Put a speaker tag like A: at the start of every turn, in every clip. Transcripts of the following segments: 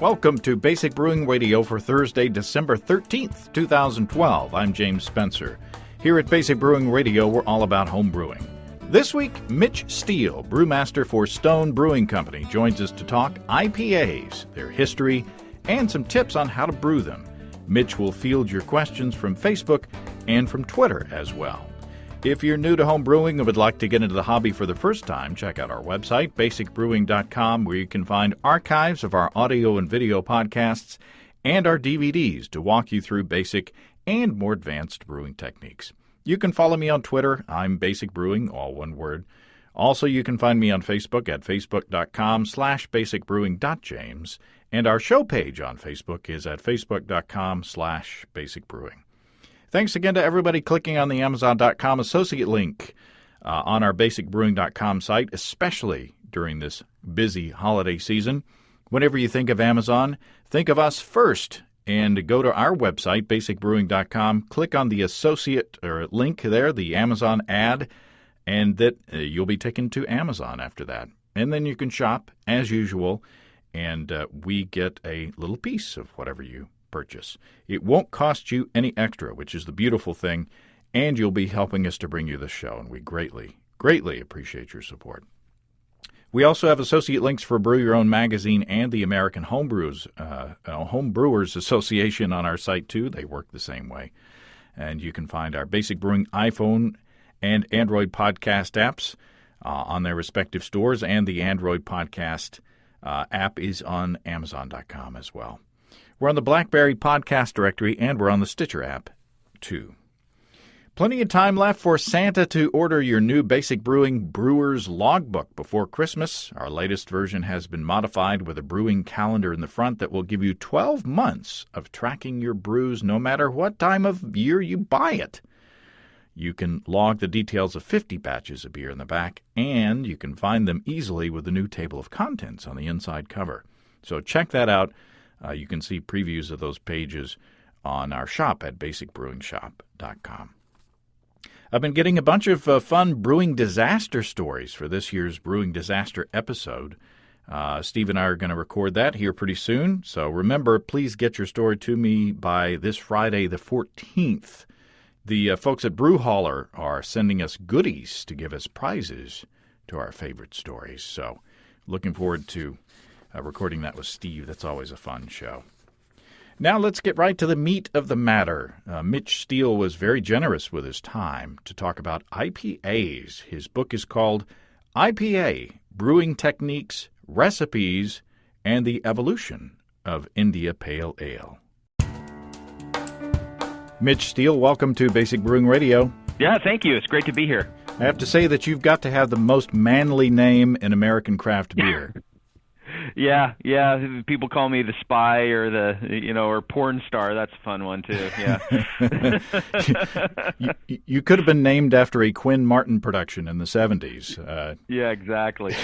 A: Welcome to Basic Brewing Radio for Thursday, December 13th, 2012. I'm James Spencer. Here at Basic Brewing Radio, we're all about home brewing. This week, Mitch Steele, brewmaster for Stone Brewing Company, joins us to talk IPAs, their history, and some tips on how to brew them. Mitch will field your questions from Facebook and from Twitter as well. If you're new to home brewing and would like to get into the hobby for the first time, check out our website, basicbrewing.com, where you can find archives of our audio and video podcasts and our DVDs to walk you through basic and more advanced brewing techniques. You can follow me on Twitter. I'm Basic Brewing, all one word. Also, you can find me on Facebook at facebook.com/basicbrewing.james, and our show page on Facebook is at facebook.com/basicbrewing. Thanks again to everybody clicking on the Amazon.com associate link on our basicbrewing.com site, especially during this busy holiday season. Whenever you think of Amazon, think of us first and go to our website, basicbrewing.com, click on the associate or link there, the Amazon ad, and that you'll be taken to Amazon after that. And then you can shop as usual, and we get a little piece of whatever you purchase. It won't cost you any extra, which is the beautiful thing, and you'll be helping us to bring you this show, and we greatly, greatly appreciate your support. We also have associate links for Brew Your Own magazine and the American Homebrewers Association on our site, too. They work the same way. And you can find our Basic Brewing iPhone and Android podcast apps on their respective stores, and the Android podcast app is on Amazon.com as well. We're on the BlackBerry podcast directory, and we're on the Stitcher app, too. Plenty of time left for Santa to order your new Basic Brewing Brewer's Logbook before Christmas. Our latest version has been modified with a brewing calendar in the front that will give you 12 months of tracking your brews no matter what time of year you buy it. You can log the details of 50 batches of beer in the back, and you can find them easily with the new table of contents on the inside cover. So check that out. You can see previews of those pages on our shop at basicbrewingshop.com. I've been getting a bunch of fun brewing disaster stories for this year's Brewing Disaster episode. Steve and I are going to record that here pretty soon. So remember, please get your story to me by this Friday the 14th. The folks at Brew Hauler are sending us goodies to give us prizes to our favorite stories. So looking forward to recording that with Steve. That's always a fun show. Now let's get right to the meat of the matter. Mitch Steele was very generous with his time to talk about IPAs. His book is called IPA, Brewing Techniques, Recipes, and the Evolution of India Pale Ale. Mitch Steele, welcome to Basic Brewing Radio.
B: Yeah, thank you. It's great to be here.
A: I have to say that you've got to have the most manly name in American craft beer.
B: Yeah. People call me the spy or or porn star. That's a fun one too. Yeah.
A: you could have been named after a Quinn Martin production in the 70s.
B: Yeah, exactly.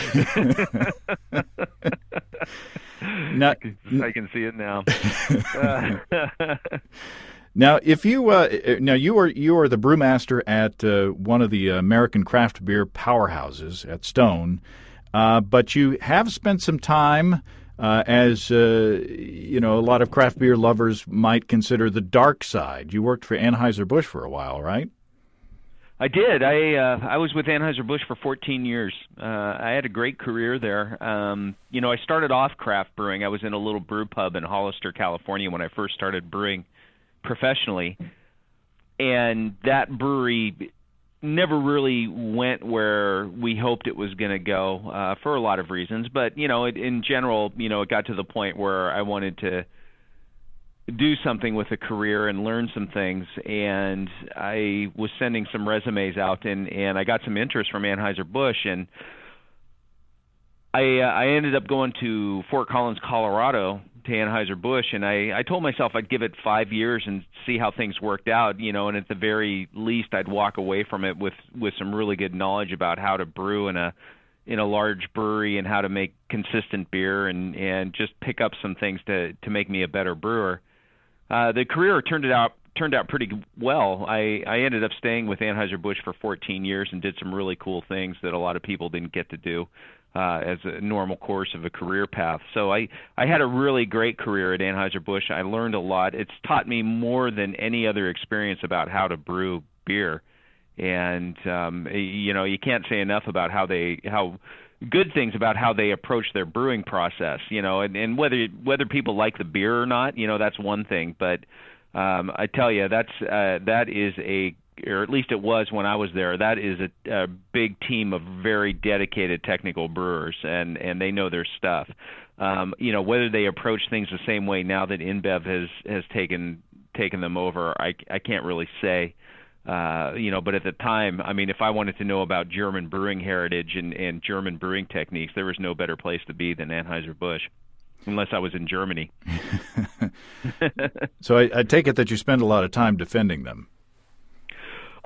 A: Now,
B: I can see it now.
A: Now, if you are the brewmaster at one of the American craft beer powerhouses at Stone. But you have spent some time, as a lot of craft beer lovers might consider the dark side. You worked for Anheuser-Busch for a while, right?
B: I did. I was with Anheuser-Busch for 14 years. I had a great career there. I started off craft brewing. I was in a little brew pub in Hollister, California when I first started brewing professionally. And that brewery never really went where we hoped it was going to go for a lot of reasons. But, in general, it got to the point where I wanted to do something with a career and learn some things. And I was sending some resumes out, and I got some interest from Anheuser-Busch. And I ended up going to Fort Collins, Colorado, to Anheuser-Busch, and I told myself I'd give it 5 years and see how things worked out, and at the very least I'd walk away from it with some really good knowledge about how to brew in a large brewery and how to make consistent beer and just pick up some things to make me a better brewer. The career turned out turned out pretty well. I ended up staying with Anheuser-Busch for 14 years and did some really cool things that a lot of people didn't get to do as a normal course of a career path. So I had a really great career at Anheuser-Busch. I learned a lot. It's taught me more than any other experience about how to brew beer. And you can't say enough about how good things about how they approach their brewing process, and whether people like the beer or not, that's one thing. But I tell you, that is or at least it was when I was there, that is a big team of very dedicated technical brewers, and they know their stuff. Whether they approach things the same way now that InBev has taken them over, I can't really say. But at the time, I mean, if I wanted to know about German brewing heritage and German brewing techniques, there was no better place to be than Anheuser-Busch, unless I was in Germany.
A: So I take it that you spend a lot of time defending them.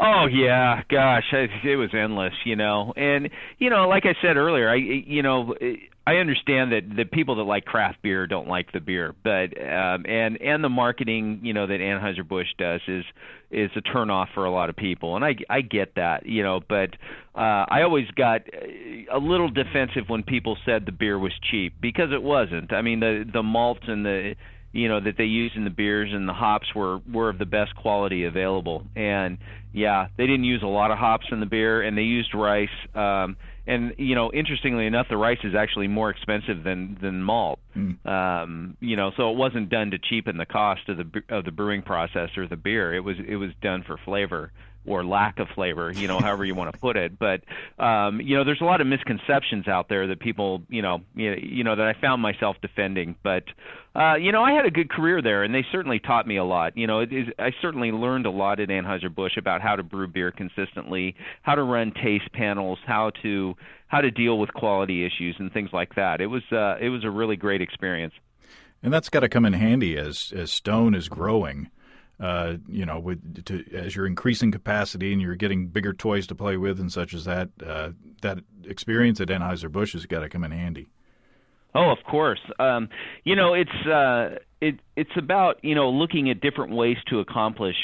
B: Oh yeah, gosh, it was endless, And like I said earlier, I understand that people that like craft beer don't like the beer, but and the marketing, that Anheuser-Busch does is a turnoff for a lot of people, and I get that, but I always got a little defensive when people said the beer was cheap, because it wasn't. I mean, the malts and the that they used in the beers and the hops were of the best quality available. And yeah, they didn't use a lot of hops in the beer, and they used rice. And interestingly enough, the rice is actually more expensive than malt. So it wasn't done to cheapen the cost of the brewing process or the beer. It was done for flavor, or lack of flavor, however you want to put it. But there's a lot of misconceptions out there that people, that I found myself defending. But I had a good career there, and they certainly taught me a lot. I certainly learned a lot at Anheuser-Busch about how to brew beer consistently, how to run taste panels, how to deal with quality issues and things like that. It was a really great experience.
A: And that's got to come in handy as Stone is growing. As you're increasing capacity and you're getting bigger toys to play with and such as that, that experience at Anheuser-Busch has got to come in handy.
B: Oh, of course. It's about looking at different ways to accomplish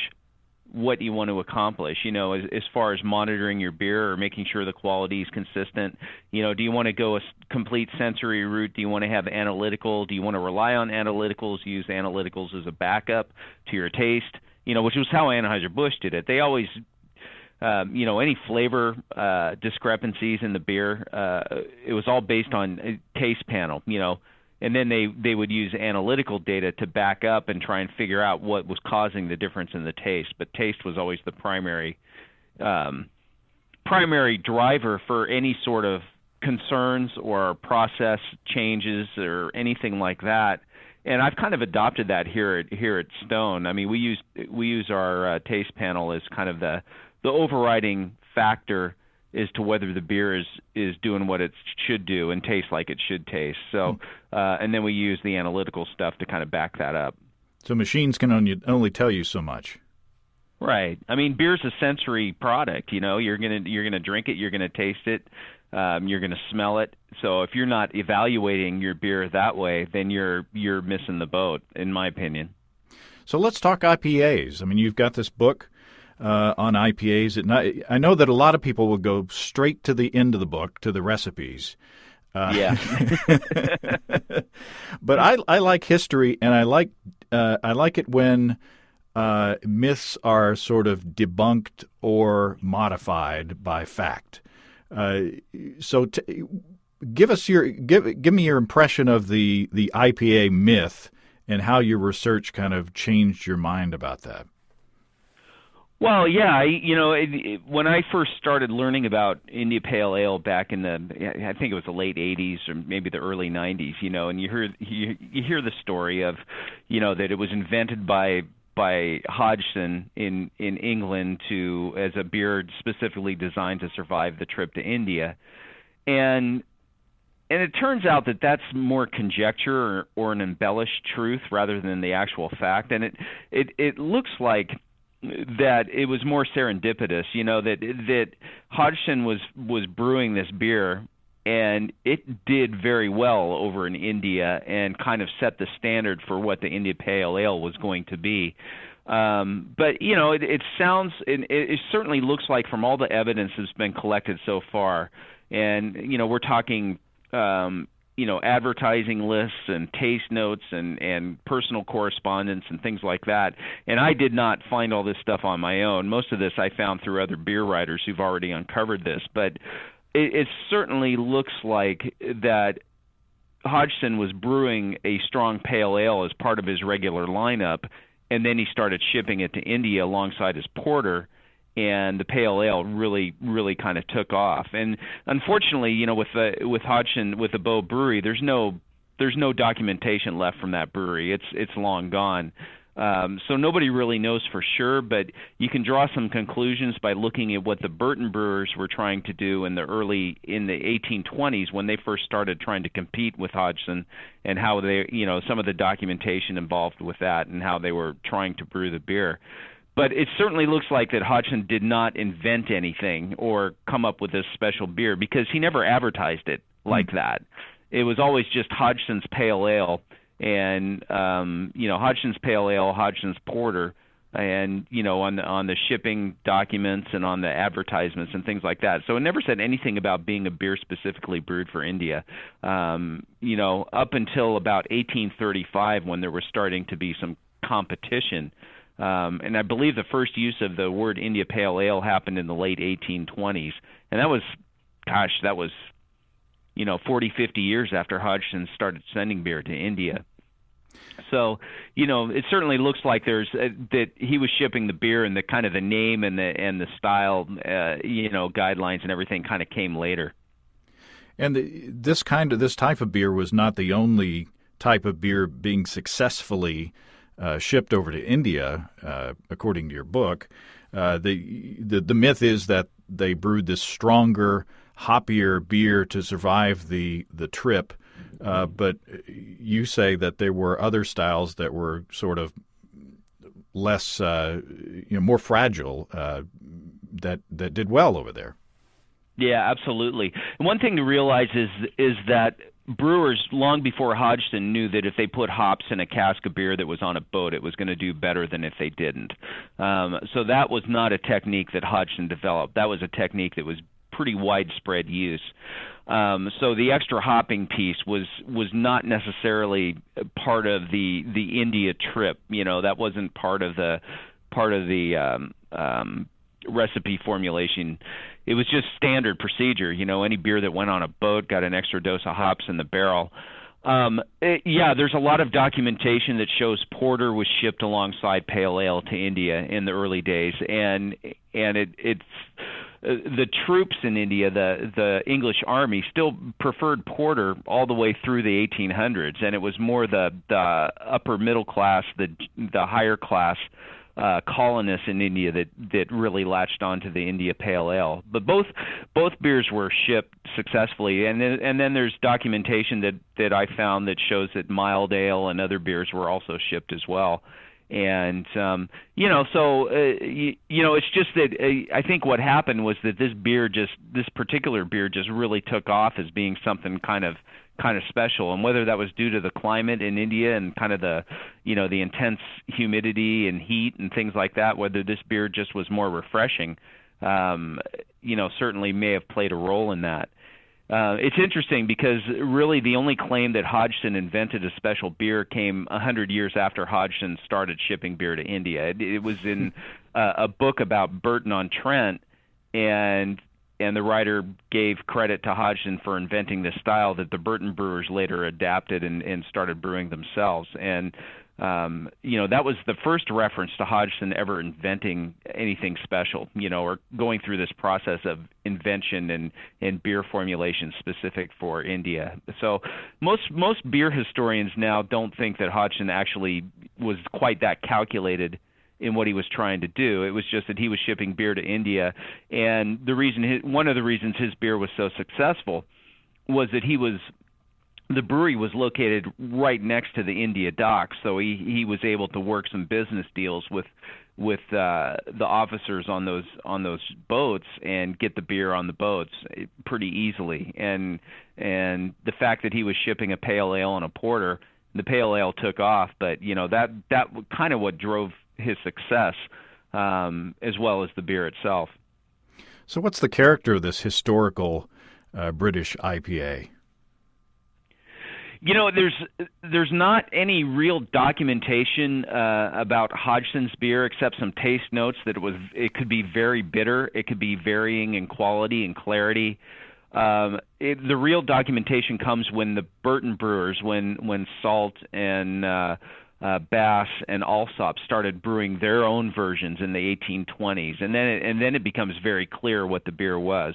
B: what you want to accomplish, as far as monitoring your beer or making sure the quality is consistent. Do you want to go a complete sensory route? Do you want to have analytical? Do you want to rely on analyticals, use analyticals as a backup to your taste, which was how Anheuser-Busch did it. They always, any flavor discrepancies in the beer, it was all based on a taste panel, and then they would use analytical data to back up and try and figure out what was causing the difference in the taste. But taste was always the primary driver for any sort of concerns or process changes or anything like that. And I've kind of adopted that here at Stone. I mean, we use our taste panel as kind of the overriding factor as to whether the beer is doing what it should do and taste like it should taste. So, and then we use the analytical stuff to kind of back that up.
A: So machines can only tell you so much.
B: Right. I mean, beer's a sensory product. You're gonna drink it, you're gonna taste it, you're gonna smell it. So if you're not evaluating your beer that way, then you're missing the boat, in my opinion.
A: So let's talk IPAs. I mean, you've got this book on IPAs. I know that a lot of people will go straight to the end of the book, to the recipes.
B: Yeah.
A: But I like history, and I like it when myths are sort of debunked or modified by fact. So give me your impression of the IPA myth and how your research kind of changed your mind about that.
B: Well, yeah, when I first started learning about India Pale Ale back in I think it was the late '80s or maybe the early '90s, and you hear the story of, that it was invented by Hodgson in England as a beer specifically designed to survive the trip to India, and it turns out that that's more conjecture or an embellished truth rather than the actual fact, and it looks like that it was more serendipitous, that Hodgson was brewing this beer, and it did very well over in India and kind of set the standard for what the India Pale Ale was going to be. But it sounds, it certainly looks like from all the evidence that's been collected so far, and we're talking, advertising lists and taste notes and personal correspondence and things like that. And I did not find all this stuff on my own. Most of this I found through other beer writers who've already uncovered this. But it certainly looks like that Hodgson was brewing a strong pale ale as part of his regular lineup, and then he started shipping it to India alongside his porter, and the pale ale really, really kind of took off. And unfortunately, with Hodgson, with the Bow Brewery, there's no documentation left from that brewery. It's long gone. So nobody really knows for sure, but you can draw some conclusions by looking at what the Burton brewers were trying to do in the 1820s when they first started trying to compete with Hodgson, and how they, some of the documentation involved with that and how they were trying to brew the beer. But it certainly looks like that Hodgson did not invent anything or come up with this special beer, because he never advertised it like that. It was always just Hodgson's Pale Ale, and Hodgson's Pale Ale, Hodgson's Porter, and on the shipping documents and on the advertisements and things like that. So it never said anything about being a beer specifically brewed for India. Up until about 1835, when there was starting to be some competition. And I believe the first use of the word India Pale Ale happened in the late 1820s. And that was 40, 50 years after Hodgson started sending beer to India. So, it certainly looks like there's that he was shipping the beer, and the kind of the name and the style, guidelines and everything kind of came later.
A: And this type of beer was not the only type of beer being successfully shipped over to India, according to your book. The myth is that they brewed this stronger, hoppier beer to survive the trip, but you say that there were other styles that were sort of less, more fragile, that did well over there.
B: Yeah, absolutely. And one thing to realize is that brewers, long before Hodgson, knew that if they put hops in a cask of beer that was on a boat, it was going to do better than if they didn't. So that was not a technique that Hodgson developed. That was a technique that was pretty widespread use. So the extra hopping piece was not necessarily part of the India trip. That wasn't part of the recipe formulation. It was just standard procedure. Any beer that went on a boat got an extra dose of hops in the barrel. There's a lot of documentation that shows porter was shipped alongside pale ale to India in the early days, and it's the troops in India, the English army, still preferred porter all the way through the 1800s, and it was more the upper middle class, the higher class colonists in India that really latched onto the India Pale Ale. But both beers were shipped successfully, and then there's documentation that I found that shows that mild ale and other beers were also shipped as well. And it's just that I think what happened was that this particular beer just really took off as being something kind of special, and whether that was due to the climate in India and kind of the intense humidity and heat and things like that, whether this beer just was more refreshing, certainly may have played a role in that. It's interesting because really the only claim that Hodgson invented a special beer came 100 years after Hodgson started shipping beer to India. It was in a book about Burton-on-Trent, and the writer gave credit to Hodgson for inventing this style that the Burton brewers later adapted and started brewing themselves. And that was the first reference to Hodgson ever inventing anything special, or going through this process of invention and beer formulation specific for India. So most beer historians now don't think that Hodgson actually was quite that calculated in what he was trying to do. It was just that he was shipping beer to India, and one of the reasons his beer was so successful was that the brewery was located right next to the India docks, so he was able to work some business deals with the officers on those boats and get the beer on the boats pretty easily. And the fact that he was shipping a pale ale and a porter, the pale ale took off, but that kind of what drove his success, as well as the beer itself.
A: So what's the character of this historical British IPA?
B: You know, there's not any real documentation about Hodgson's beer except some taste notes that it could be very bitter, it could be varying in quality and clarity. The real documentation comes when the Burton brewers, when Salt and Bass and Alsop started brewing their own versions in the 1820s, and then it becomes very clear what the beer was.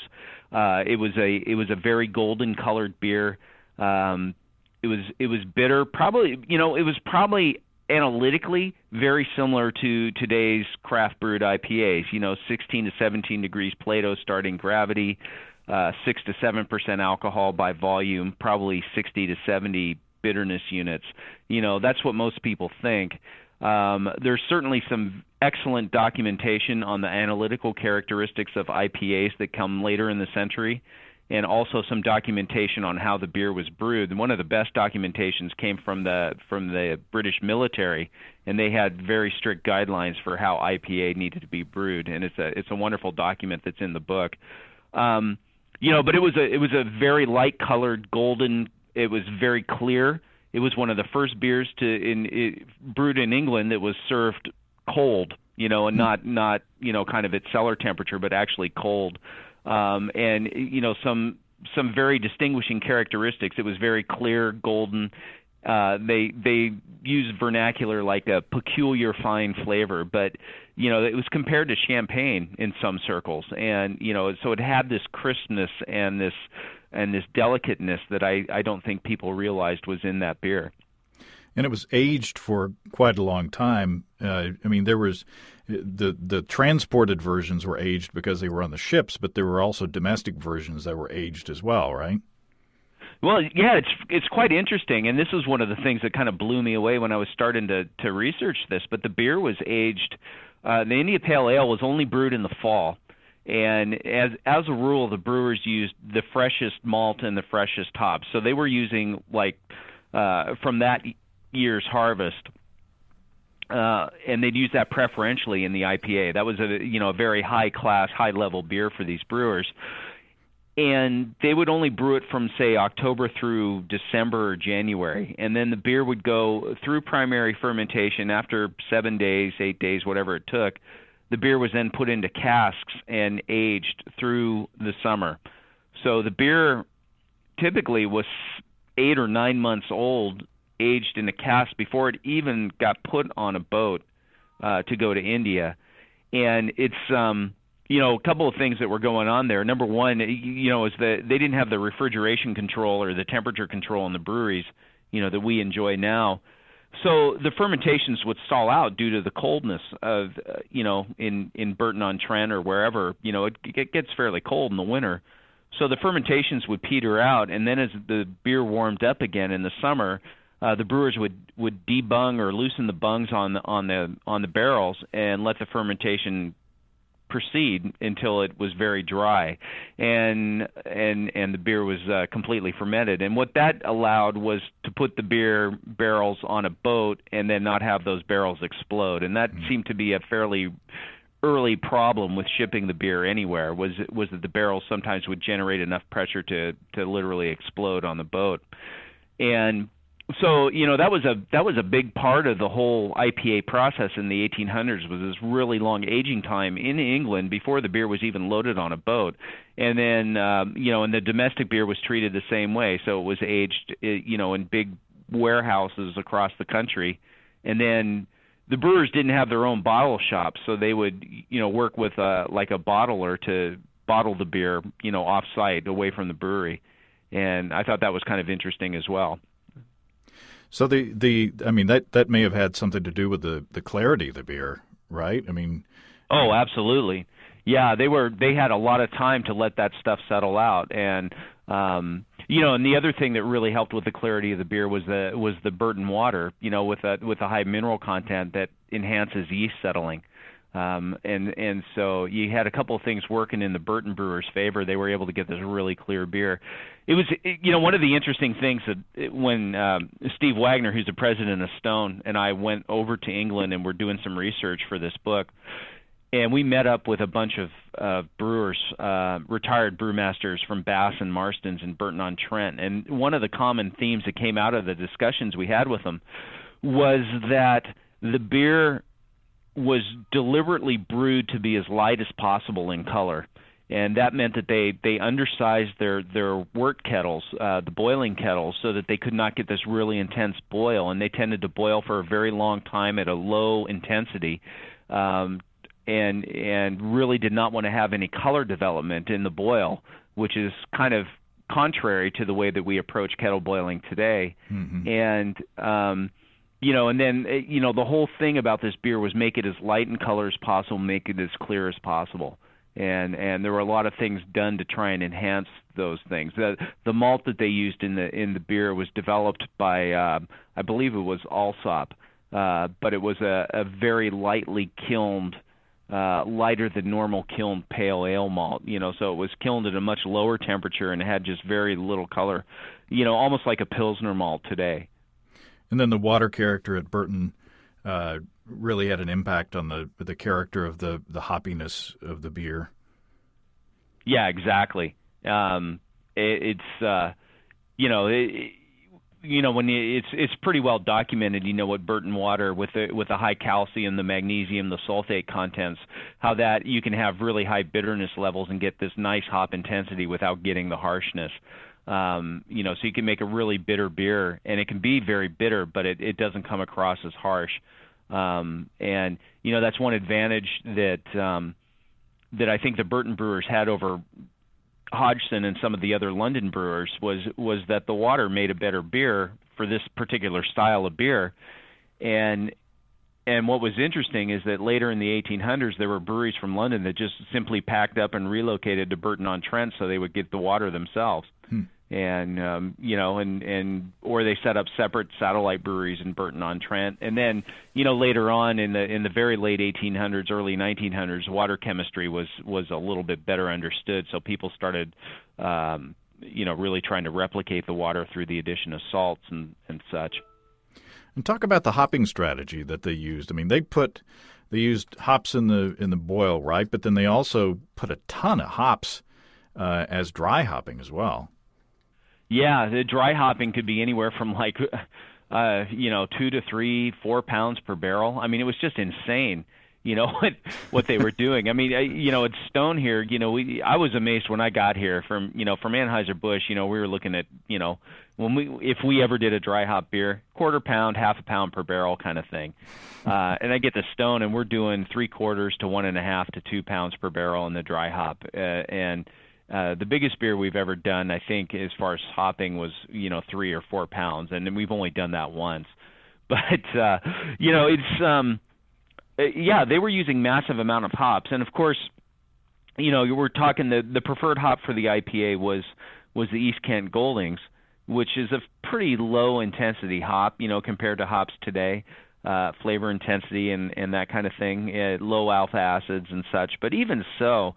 B: It was a very golden colored beer. It was bitter. Probably, you know, it was probably analytically very similar to today's craft brewed IPAs. You know, 16 to 17 degrees Plato starting gravity, 6 to 7% alcohol by volume, probably 60 to 70 bitterness units. You know, that's what most people think. There's certainly some excellent documentation on the analytical characteristics of IPAs that come later in the century, and also some documentation on how the beer was brewed. And one of the best documentations came from the British military, and they had very strict guidelines for how IPA needed to be brewed. And it's a wonderful document that's in the book. You know, but it was a very light colored golden. It was very clear. It was one of the first beers brewed in England that was served cold. You know, and not you know, kind of at cellar temperature, but actually cold. And you know, some very distinguishing characteristics. It was very clear, golden. They used vernacular like a peculiar fine flavor, but you know, it was compared to champagne in some circles, and you know, so it had this crispness and this delicateness that I don't think people realized was in that beer.
A: And it was aged for quite a long time. I mean, there was the transported versions were aged because they were on the ships, but there were also domestic versions that were aged as well, right?
B: Well, yeah, it's quite interesting, and this is one of the things that kind of blew me away when I was starting to research this. But the beer was aged. The India Pale Ale was only brewed in the fall, and as a rule, the brewers used the freshest malt and the freshest hops. So they were using from that year's harvest, and they'd use that preferentially in the IPA. That was a very high class, high level beer for these brewers. And they would only brew it from, say, October through December or January. And then the beer would go through primary fermentation after 7 days, 8 days, whatever it took. The beer was then put into casks and aged through the summer. So the beer typically was 8 or 9 months old, aged in a cask before it even got put on a boat to go to India. And it's a couple of things that were going on there. Number one, is that they didn't have the refrigeration control or the temperature control in the breweries, that we enjoy now. So the fermentations would stall out due to the coldness of, in Burton-on-Trent or wherever, it gets fairly cold in the winter. So the fermentations would peter out, and then as the beer warmed up again in the summer, the brewers would debung or loosen the bungs on the barrels and let the fermentation proceed until it was very dry, and the beer was completely fermented. And what that allowed was to put the beer barrels on a boat and then not have those barrels explode. And that seemed to be a fairly early problem with shipping the beer anywhere, was that the barrels sometimes would generate enough pressure to literally explode on the boat. And so, that was a big part of the whole IPA process in the 1800s, was this really long aging time in England before the beer was even loaded on a boat. And then, and the domestic beer was treated the same way. So it was aged, in big warehouses across the country. And then the brewers didn't have their own bottle shops, so they would, work with a bottler to bottle the beer, off-site, away from the brewery. And I thought that was kind of interesting as well.
A: So that may have had something to do with the clarity of the beer, right? I mean,
B: oh, absolutely, yeah. They had a lot of time to let that stuff settle out, and and the other thing that really helped with the clarity of the beer was the Burton water, with a high mineral content that enhances yeast settling. And so you had a couple of things working in the Burton Brewers' favor. They were able to get this really clear beer. It was, one of the interesting things that when Steve Wagner, who's the president of Stone, and I went over to England and we're doing some research for this book, and we met up with a bunch of brewers, retired brewmasters from Bass and Marston's and Burton-on-Trent. And one of the common themes that came out of the discussions we had with them was that the beer was deliberately brewed to be as light as possible in color. And that meant that they undersized their wort kettles, the boiling kettles, so that they could not get this really intense boil. And they tended to boil for a very long time at a low intensity, and really did not want to have any color development in the boil, which is kind of contrary to the way that we approach kettle boiling today. Mm-hmm. And and then the whole thing about this beer was make it as light in color as possible, make it as clear as possible. And there were a lot of things done to try and enhance those things. The malt that they used in the beer was developed by I believe it was Alsop, but it was a very lightly kilned, lighter than normal kilned pale ale malt. So it was kilned at a much lower temperature and had just very little color. Almost like a Pilsner malt today.
A: And then the water character at Burton really had an impact on the character of the hoppiness of the beer.
B: Yeah, exactly. It's pretty well documented. What Burton water with the high calcium, the magnesium, the sulfate contents, how that you can have really high bitterness levels and get this nice hop intensity without getting the harshness. So you can make a really bitter beer, and it can be very bitter, but it doesn't come across as harsh. And that's one advantage that I think the Burton brewers had over Hodgson and some of the other London brewers was that the water made a better beer for this particular style of beer. And what was interesting is that later in the 1800s, there were breweries from London that just simply packed up and relocated to Burton-on-Trent so they would get the water themselves. And or they set up separate satellite breweries in Burton-on-Trent. And then later on in the very late 1800s, early 1900s, water chemistry was a little bit better understood. So people started really trying to replicate the water through the addition of salts and such.
A: And talk about the hopping strategy that they used. I mean, they used hops in the boil, right? But then they also put a ton of hops as dry hopping as well.
B: Yeah, the dry hopping could be anywhere from 2 to 3, 4 pounds per barrel. I mean, it was just insane, what they were doing. I mean, at Stone here, I was amazed when I got here from Anheuser-Busch. We were looking at, if we ever did a dry hop beer, quarter pound, half a pound per barrel kind of thing. And I get to Stone and we're doing 3/4 to 1.5 to 2 pounds per barrel in the dry hop. The biggest beer we've ever done, I think, as far as hopping was, 3 or 4 pounds, and we've only done that once. But it's they were using massive amount of hops, and of course, we're talking the preferred hop for the IPA was the East Kent Goldings, which is a pretty low intensity hop, compared to hops today. Flavor intensity and that kind of thing, low alpha acids and such. But even so,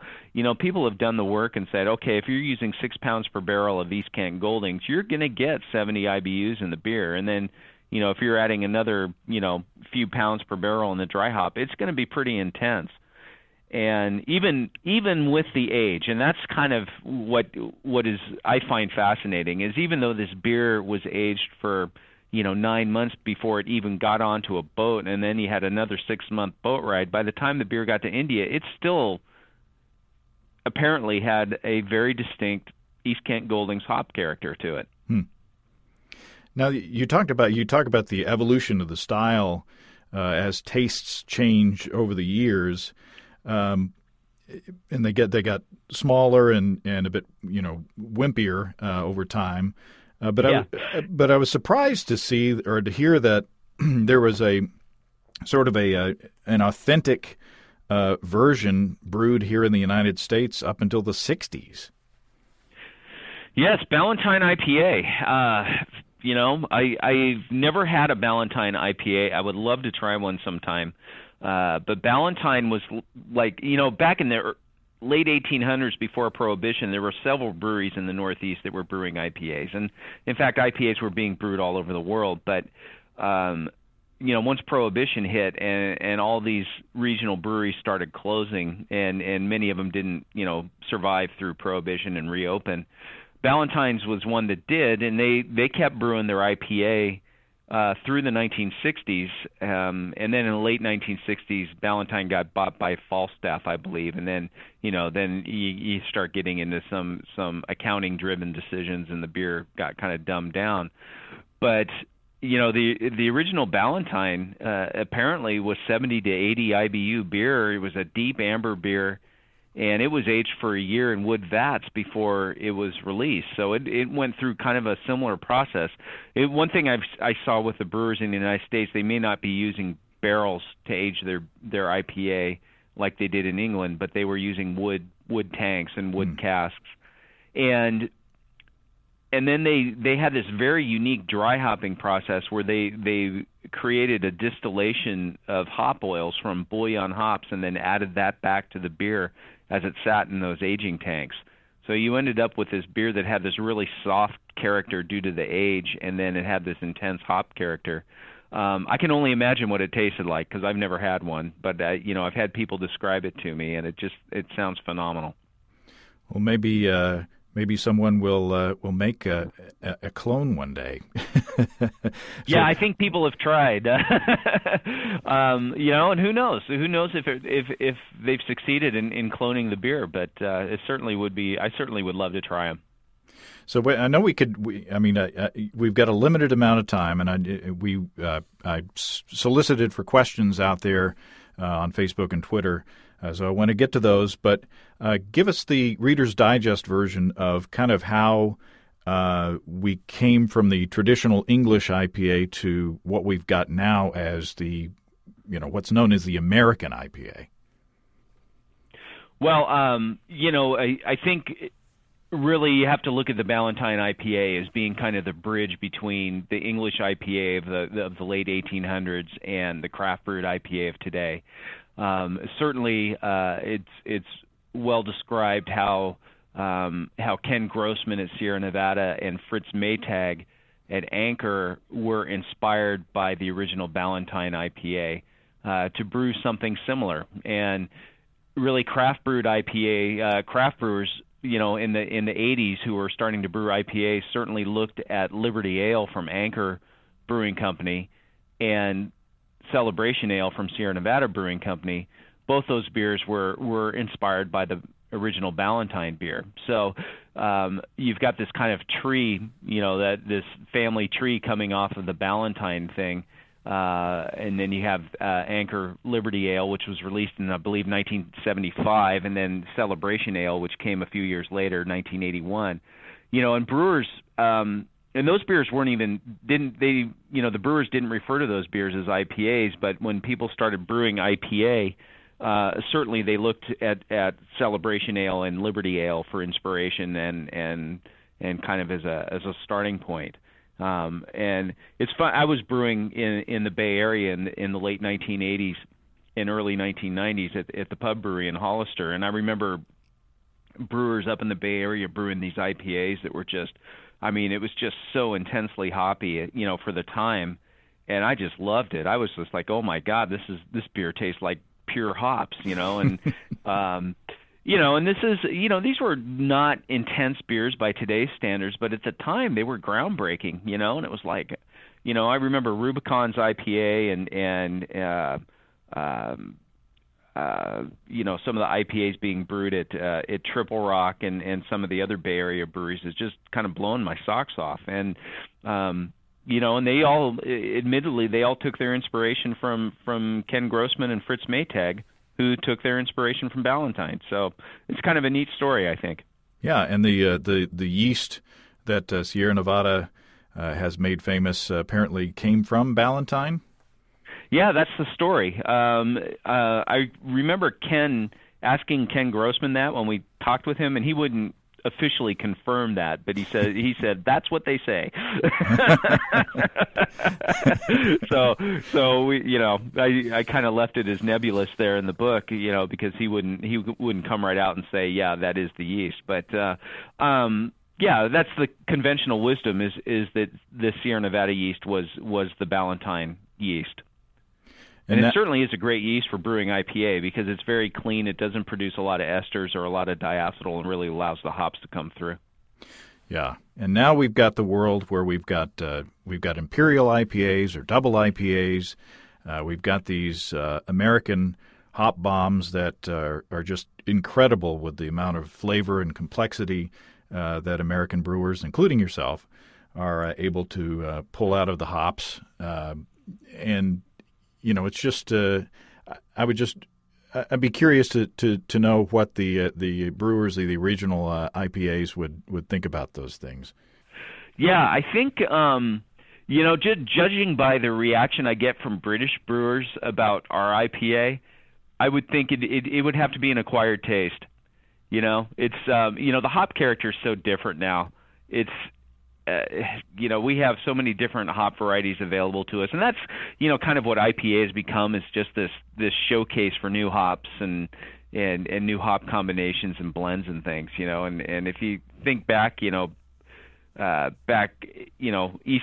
B: people have done the work and said, okay, if you're using 6 pounds per barrel of East Kent Goldings, you're going to get 70 IBUs in the beer. And then, if you're adding another, few pounds per barrel in the dry hop, it's going to be pretty intense. And even with the age, and that's kind of what is I find fascinating, is even though this beer was aged for 9 months before it even got onto a boat, and then you had another 6-month boat ride. By the time the beer got to India, it still apparently had a very distinct East Kent Goldings hop character to it.
A: Now, you talk about the evolution of the style as tastes change over the years, and they got smaller and a bit wimpier over time. But I was surprised to see or to hear that there was a sort of an authentic version brewed here in the United States up until the 60s.
B: Yes, Ballantine IPA. I've never had a Ballantine IPA. I would love to try one sometime. But Ballantine was like, back in the late 1800s, before Prohibition, there were several breweries in the Northeast that were brewing IPAs, and in fact, IPAs were being brewed all over the world. But once Prohibition hit, and all these regional breweries started closing, and many of them didn't, survive through Prohibition and reopen, Ballantine's was one that did, and they kept brewing their IPA through the 1960s, and then in the late 1960s, Ballantine got bought by Falstaff, I believe, and then you start getting into some accounting-driven decisions, and the beer got kind of dumbed down. But the original Ballantine apparently was 70 to 80 IBU beer. It was a deep amber beer, and it was aged for a year in wood vats before it was released. So it went through kind of a similar process. One thing I saw with the brewers in the United States, they may not be using barrels to age their IPA like they did in England, but they were using wood tanks and wood casks. And then they had this very unique dry hopping process where they created a distillation of hop oils from bouillon hops and then added that back to the beer as it sat in those aging tanks. So you ended up with this beer that had this really soft character due to the age, and then it had this intense hop character. I can only imagine what it tasted like because I've never had one, but I've had people describe it to me, and it sounds phenomenal.
A: Well, maybe someone will make a clone one day.
B: Yeah, I think people have tried. And who knows? Who knows if they've succeeded in cloning the beer? But it certainly would be. I certainly would love to try them.
A: So I know we've got a limited amount of time, and I solicited for questions out there on Facebook and Twitter. So I want to get to those, but give us the Reader's Digest version of kind of how we came from the traditional English IPA to what we've got now as the, what's known as the American IPA.
B: Well, I think really you have to look at the Ballantine IPA as being kind of the bridge between the English IPA of the late 1800s and the craft brewed IPA of today. Certainly, it's well described how Ken Grossman at Sierra Nevada and Fritz Maytag at Anchor were inspired by the original Ballantine IPA to brew something similar. And really, craft brewed IPA craft brewers, in the 80s who were starting to brew IPAs certainly looked at Liberty Ale from Anchor Brewing Company and Celebration Ale from Sierra Nevada Brewing Company. Both those beers were inspired by the original Ballantine beer. So you've got this kind of tree, this family tree coming off of the Ballantine thing. And then you have Anchor Liberty Ale, which was released in, I believe, 1975, and then Celebration Ale, which came a few years later, 1981. And brewers, and those beers the brewers didn't refer to those beers as IPAs, but when people started brewing IPA, certainly they looked at Celebration Ale and Liberty Ale for inspiration and kind of as a starting point. And it's fun. I was brewing in the Bay Area in the late 1980s and early 1990s at the Pub Brewery in Hollister, and I remember brewers up in the Bay Area brewing these IPAs that were just, it was just so intensely hoppy, for the time, and I just loved it. I was just like, oh my God, this beer tastes like pure hops, and and this is, these were not intense beers by today's standards, but at the time they were groundbreaking, and it was like, I remember Rubicon's IPA and some of the IPAs being brewed at Triple Rock and some of the other Bay Area breweries is just kind of blowing my socks off. And, and they all, admittedly, they all took their inspiration from Ken Grossman and Fritz Maytag, who took their inspiration from Ballantine. So it's kind of a neat story, I think. Yeah,
A: and the yeast that Sierra Nevada has made famous apparently came from Ballantine?
B: Yeah, that's the story. I remember asking Ken Grossman that when we talked with him, and he wouldn't officially confirm that, but he said that's what they say. so we, I kind of left it as nebulous there in the book, because he wouldn't come right out and say, yeah, that is the yeast. But yeah, that's the conventional wisdom is that the Sierra Nevada yeast was the Ballantine yeast. And it certainly is a great yeast for brewing IPA because it's very clean. It doesn't produce a lot of esters or a lot of diacetyl and really allows the hops to come through.
A: Yeah, and now we've got the world where we've got imperial IPAs or double IPAs. We've got these American hop bombs that are just incredible with the amount of flavor and complexity that American brewers, including yourself, are able to pull out of the hops. And it's just I'd be curious to know what the brewers, the regional IPAs would think about those things.
B: Yeah, I think just judging by the reaction I get from British brewers about our IPA, I would think it would have to be an acquired taste. It's the hop character is so different now. It's we have so many different hop varieties available to us, and that's kind of what IPA has become, is just this showcase for new hops and new hop combinations and blends and things. And if you think back, East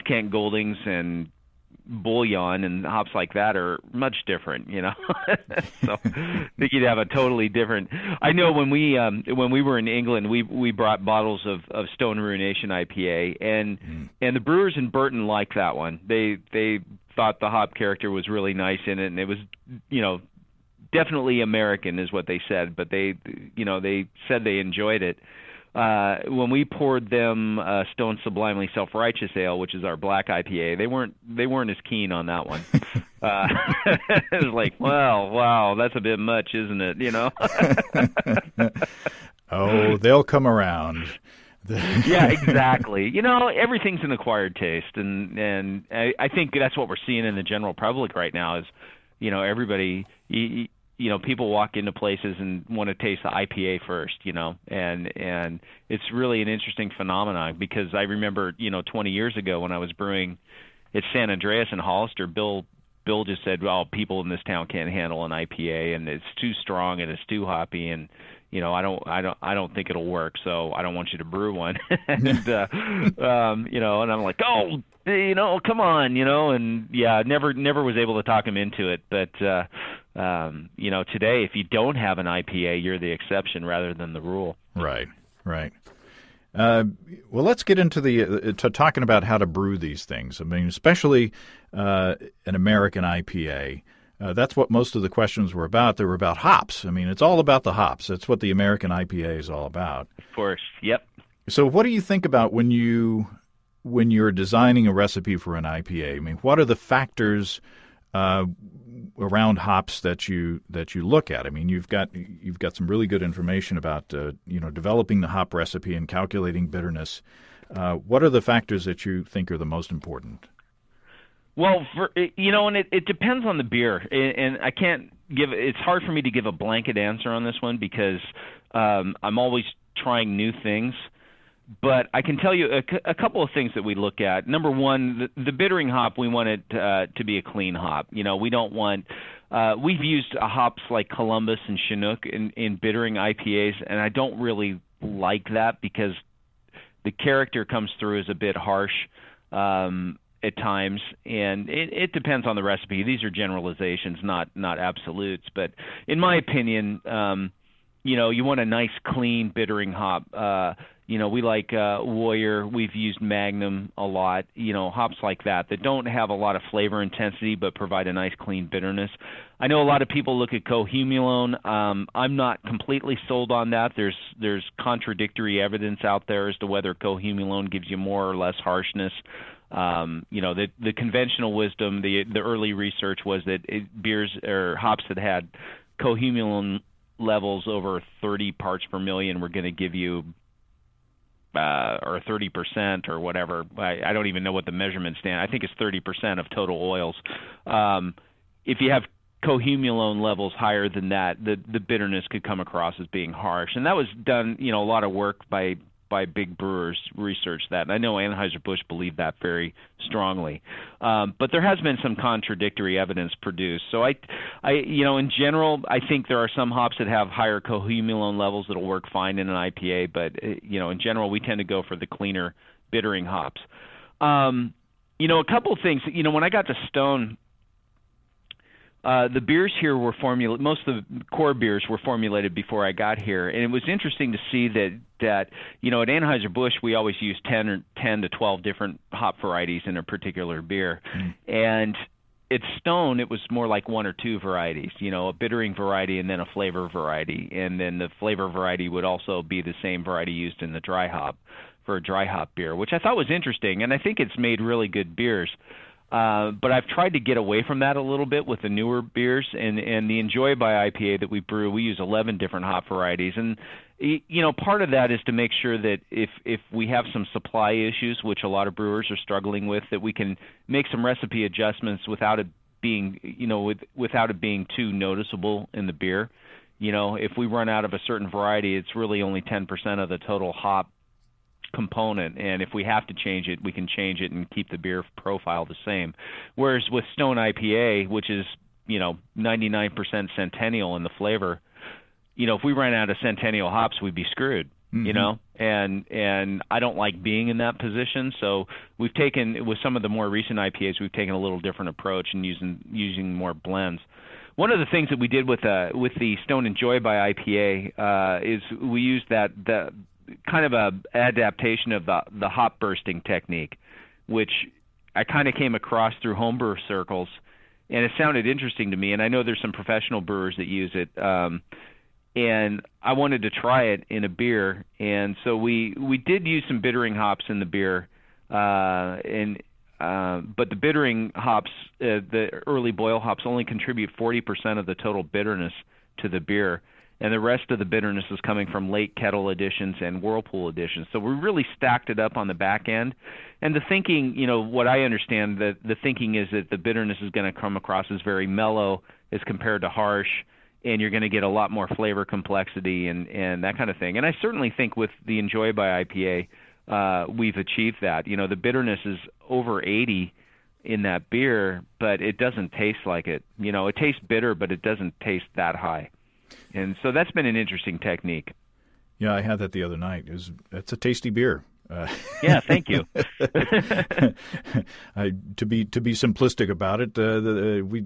B: Kent Goldings and Bouillon and hops like that are much different, So I think you'd have a totally different. I know when we were in England, we brought bottles of Stone Ruination IPA, and the brewers in Burton liked that one. They thought the hop character was really nice in it, and it was definitely American is what they said, but they said they enjoyed it. When we poured them Stone Sublimely Self-Righteous Ale, which is our black IPA, they weren't as keen on that one. It was like, wow, that's a bit much, isn't it?
A: Oh, they'll come around.
B: Yeah, exactly. Everything's an acquired taste, and I think that's what we're seeing in the general public right now is, everybody. People walk into places and want to taste the IPA first, and it's really an interesting phenomenon because I remember, 20 years ago when I was brewing at San Andreas and Hollister, Bill just said, well, people in this town can't handle an IPA and it's too strong and it's too hoppy and, I don't think it'll work, so I don't want you to brew one. And, and I'm like, oh, come on, and yeah, never was able to talk him into it. But, today, if you don't have an IPA, you're the exception rather than the rule.
A: Right. Well, let's get into to talking about how to brew these things. I mean, especially an American IPA. That's what most of the questions were about. They were about hops. I mean, it's all about the hops. That's what the American IPA is all about.
B: Of course. Yep.
A: So what do you think about when you're designing a recipe for an IPA? I mean, what are the factors around hops that you look at? I mean, you've got some really good information about developing the hop recipe and calculating bitterness. What are the factors that you think are the most important?
B: Well, and it depends on the beer, and I can't give. It's hard for me to give a blanket answer on this one because I'm always trying new things. But I can tell you a couple of things that we look at. Number one, the bittering hop, we want it to be a clean hop. We don't want. We've used hops like Columbus and Chinook in bittering IPAs, and I don't really like that because the character comes through as a bit harsh. At times, and it depends on the recipe. These are generalizations, not absolutes. But in my opinion, you want a nice, clean bittering hop. We like Warrior. We've used Magnum a lot. Hops like that don't have a lot of flavor intensity but provide a nice, clean bitterness. I know a lot of people look at cohumulone. I'm not completely sold on that. There's contradictory evidence out there as to whether cohumulone gives you more or less harshness. The conventional wisdom, the early research was that beers or hops that had cohumulone levels over 30 parts per million were going to give you or 30% or whatever. I don't even know what the measurements stand. I think it's 30% of total oils. If you have cohumulone levels higher than that, the bitterness could come across as being harsh. And that was done, a lot of work by by big brewers research that. And I know Anheuser-Busch believed that very strongly. But there has been some contradictory evidence produced. So in general, I think there are some hops that have higher cohumulone levels that'll work fine in an IPA, but in general, we tend to go for the cleaner bittering hops. A couple of things. When I got to Stone, the beers here were formulated. Most of the core beers were formulated before I got here, and it was interesting to see that at Anheuser-Busch we always use 10 to 12 different hop varieties in a particular beer, and at Stone it was more like one or two varieties. A bittering variety and then a flavor variety, and then the flavor variety would also be the same variety used in the dry hop for a dry hop beer, which I thought was interesting, and I think it's made really good beers. But I've tried to get away from that a little bit with the newer beers, and the Enjoy by IPA that we brew, we use 11 different hop varieties, and part of that is to make sure that if we have some supply issues, which a lot of brewers are struggling with, that we can make some recipe adjustments without it being without it being too noticeable in the beer. If we run out of a certain variety, it's really only 10% of the total hop component, and if we have to change it, we can change it and keep the beer profile the same. Whereas with Stone IPA, which is 99% Centennial in the flavor, if we ran out of Centennial hops, we'd be screwed. And I don't like being in that position. So we've taken, with some of the more recent IPAs, we've taken a little different approach and using more blends. One of the things that we did with the Stone Enjoy by IPA is we used the kind of a adaptation of the hop bursting technique, which I kind of came across through homebrew circles, and it sounded interesting to me. And I know there's some professional brewers that use it, and I wanted to try it in a beer. And so we did use some bittering hops in the beer, but the bittering hops, the early boil hops, only contribute 40% of the total bitterness to the beer, and the rest of the bitterness is coming from late kettle additions and whirlpool additions. So we really stacked it up on the back end. And the thinking, what I understand, the thinking is that the bitterness is going to come across as very mellow as compared to harsh, and you're going to get a lot more flavor complexity and that kind of thing. And I certainly think with the Enjoy by IPA, we've achieved that. The bitterness is over 80 in that beer, but it doesn't taste like it. It tastes bitter, but it doesn't taste that high. And so that's been an interesting technique.
A: Yeah, I had that the other night. It's a tasty beer.
B: Yeah, thank you.
A: To be simplistic about it,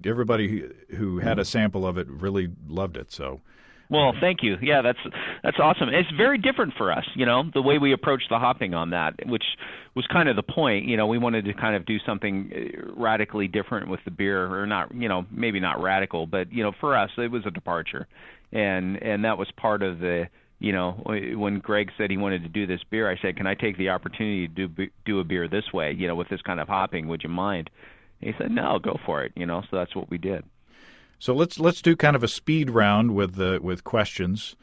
A: everybody who had a sample of it really loved it. So,
B: well, thank you. Yeah, that's awesome. It's very different for us, the way we approach the hopping on that, which was kind of the point. We wanted to kind of do something radically different with the beer, or not, maybe not radical, but for us it was a departure, and that was part of the. When Greg said he wanted to do this beer, I said, "Can I take the opportunity to do a beer this way, with this kind of hopping? Would you mind?" And he said, "No, go for it." So that's what we did.
A: So let's do kind of a speed round with questions.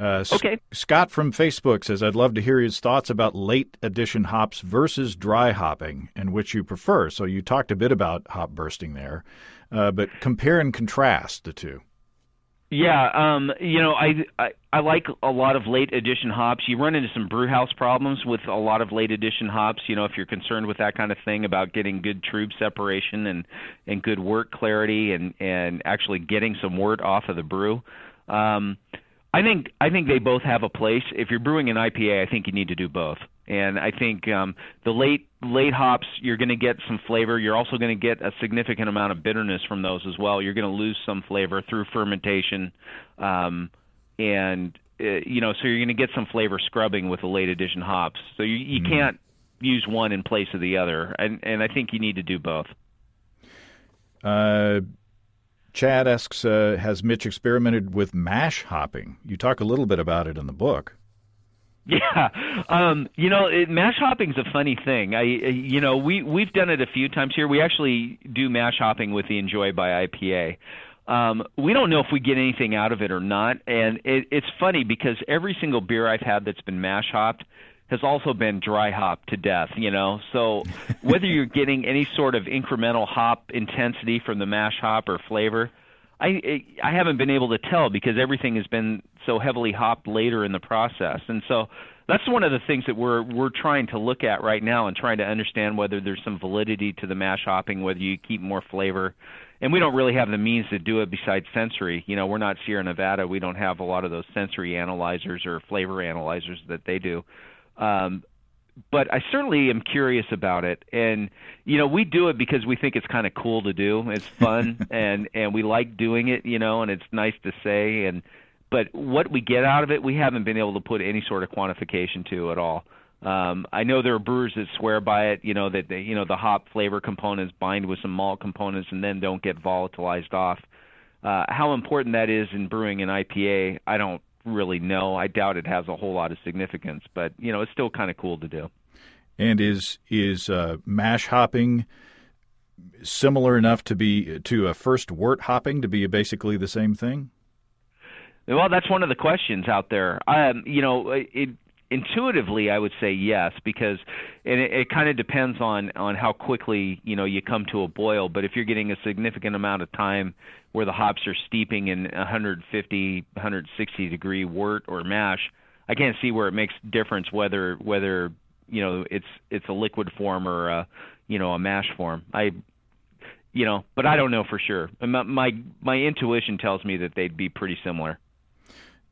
B: Okay.
A: Scott from Facebook says, "I'd love to hear his thoughts about late addition hops versus dry hopping, and which you prefer." So you talked a bit about hop bursting there, but compare and contrast the two.
B: Yeah, I like a lot of late addition hops. You run into some brew house problems with a lot of late addition hops, if you're concerned with that kind of thing, about getting good trub separation and good wort clarity and actually getting some wort off of the brew. I think they both have a place. If you're brewing an IPA, I think you need to do both. And I think the late hops, you're going to get some flavor. You're also going to get a significant amount of bitterness from those as well. You're going to lose some flavor through fermentation, so you're going to get some flavor scrubbing with the late addition hops. So you can't use one in place of the other, and I think you need to do both.
A: Chad asks, has Mitch experimented with mash hopping? You talk a little bit about it in the book.
B: Yeah, mash hopping's a funny thing. We've done it a few times here. We actually do mash hopping with the Enjoy by IPA. We don't know if we get anything out of it or not, and it's funny because every single beer I've had that's been mash hopped has also been dry hopped to death. So whether you're getting any sort of incremental hop intensity from the mash hop or flavor, I haven't been able to tell because everything has been so heavily hopped later in the process. And so that's one of the things that we're trying to look at right now and trying to understand whether there's some validity to the mash hopping, whether you keep more flavor. And we don't really have the means to do it besides sensory. We're not Sierra Nevada. We don't have a lot of those sensory analyzers or flavor analyzers that they do. But I certainly am curious about it. And, we do it because we think it's kind of cool to do. It's fun, and we like doing it, and it's nice to say. But what we get out of it, we haven't been able to put any sort of quantification to at all. I know there are brewers that swear by it, that the hop flavor components bind with some malt components and then don't get volatilized off. How important that is in brewing an IPA, I don't really know. I doubt it has a whole lot of significance, but it's still kind of cool to do.
A: And is mash hopping similar enough to a first wort hopping to be basically the same thing?
B: Well, that's one of the questions out there. Intuitively, I would say yes, because it kind of depends on how quickly you come to a boil. But if you're getting a significant amount of time where the hops are steeping in 150, 160 degree wort or mash, I can't see where it makes difference whether it's a liquid form or a mash form. But I don't know for sure. My intuition tells me that they'd be pretty similar.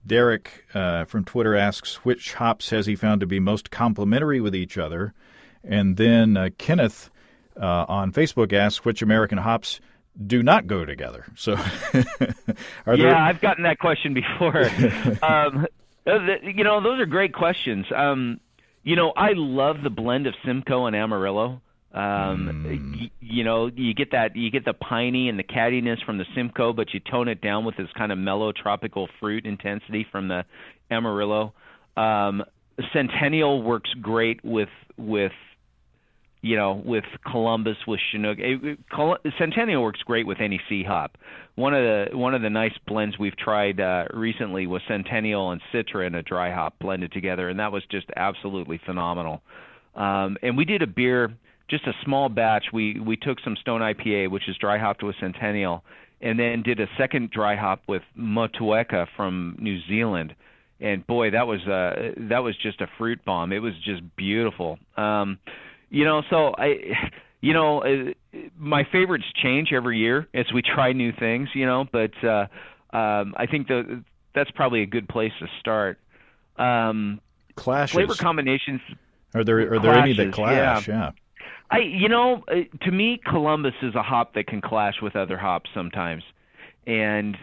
A: Derek from Twitter asks, which hops has he found to be most complementary with each other? And then Kenneth on Facebook asks, which American hops do not go together? So,
B: I've gotten that question before. Those are great questions. I love the blend of Simcoe and Amarillo. You get the piney and the cattiness from the Simcoe, but you tone it down with this kind of mellow tropical fruit intensity from the Amarillo. Centennial works great with Columbus, with Chinook. Centennial works great with any C hop. One of the nice blends we've tried recently was Centennial and Citra in a dry hop blended together, and that was just absolutely phenomenal. And we did a beer, just a small batch. We took some Stone IPA, which is dry hopped with Centennial, and then did a second dry hop with Motueka from New Zealand. And boy, that was just a fruit bomb. It was just beautiful. So my favorites change every year as we try new things, but I think that's probably a good place to start.
A: Clashes.
B: Flavor combinations.
A: Are there any that clash? Yeah.
B: To me, Columbus is a hop that can clash with other hops sometimes. And,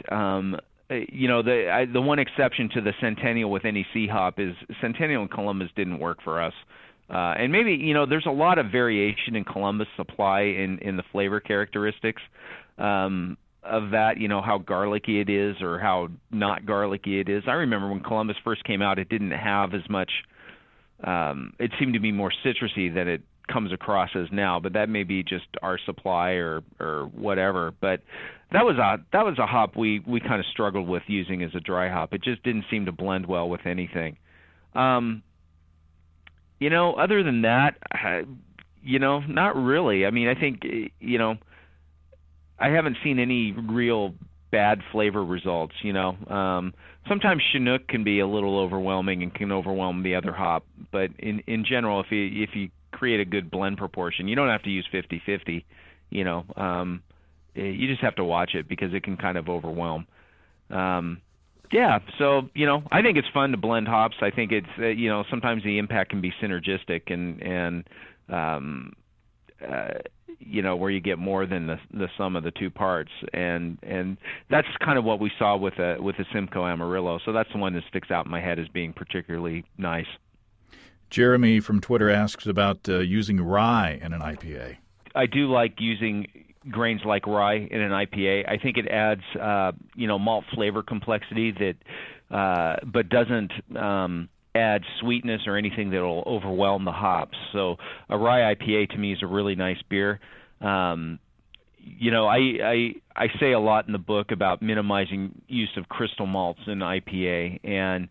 B: the one exception to the Centennial with any C hop is Centennial and Columbus didn't work for us. And maybe, there's a lot of variation in Columbus supply in the flavor characteristics of that, how garlicky it is or how not garlicky it is. I remember when Columbus first came out, it didn't have as much, it seemed to be more citrusy than it comes across as now, but that may be just our supply or whatever. But that was a hop we kind of struggled with using as a dry hop. It just didn't seem to blend well with anything. Other than that, not really. I mean, I think, I haven't seen any real bad flavor results, Sometimes Chinook can be a little overwhelming and can overwhelm the other hop, but in general, if you create a good blend proportion, you don't have to use 50-50, you just have to watch it because it can kind of overwhelm. So, I think it's fun to blend hops. I think it's, sometimes the impact can be synergistic and where you get more than the sum of the two parts. And that's kind of what we saw with the Simcoe Amarillo. So that's the one that sticks out in my head as being particularly nice.
A: Jeremy from Twitter asks about using rye in an IPA.
B: I do like using grains like rye in an IPA. I think it adds, malt flavor complexity that, but doesn't add sweetness or anything that will overwhelm the hops. So a rye IPA to me is a really nice beer. I say a lot in the book about minimizing use of crystal malts in IPA, and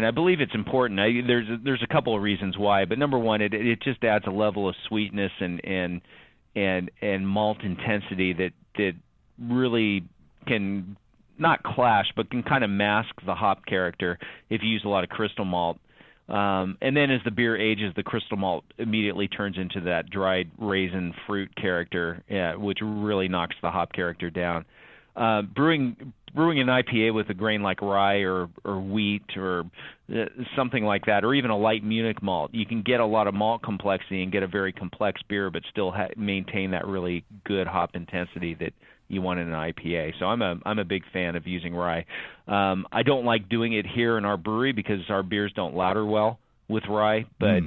B: I believe it's important. There's a couple of reasons why, but number one, it just adds a level of sweetness and malt intensity that really can not clash, but can kind of mask the hop character if you use a lot of crystal malt. And then as the beer ages, the crystal malt immediately turns into that dried raisin fruit character, which really knocks the hop character down. Brewing an IPA with a grain like rye or wheat or something like that, or even a light Munich malt, you can get a lot of malt complexity and get a very complex beer, but still maintain that really good hop intensity that you want in an IPA. So I'm a big fan of using rye. I don't like doing it here in our brewery because our beers don't lauter well with rye, but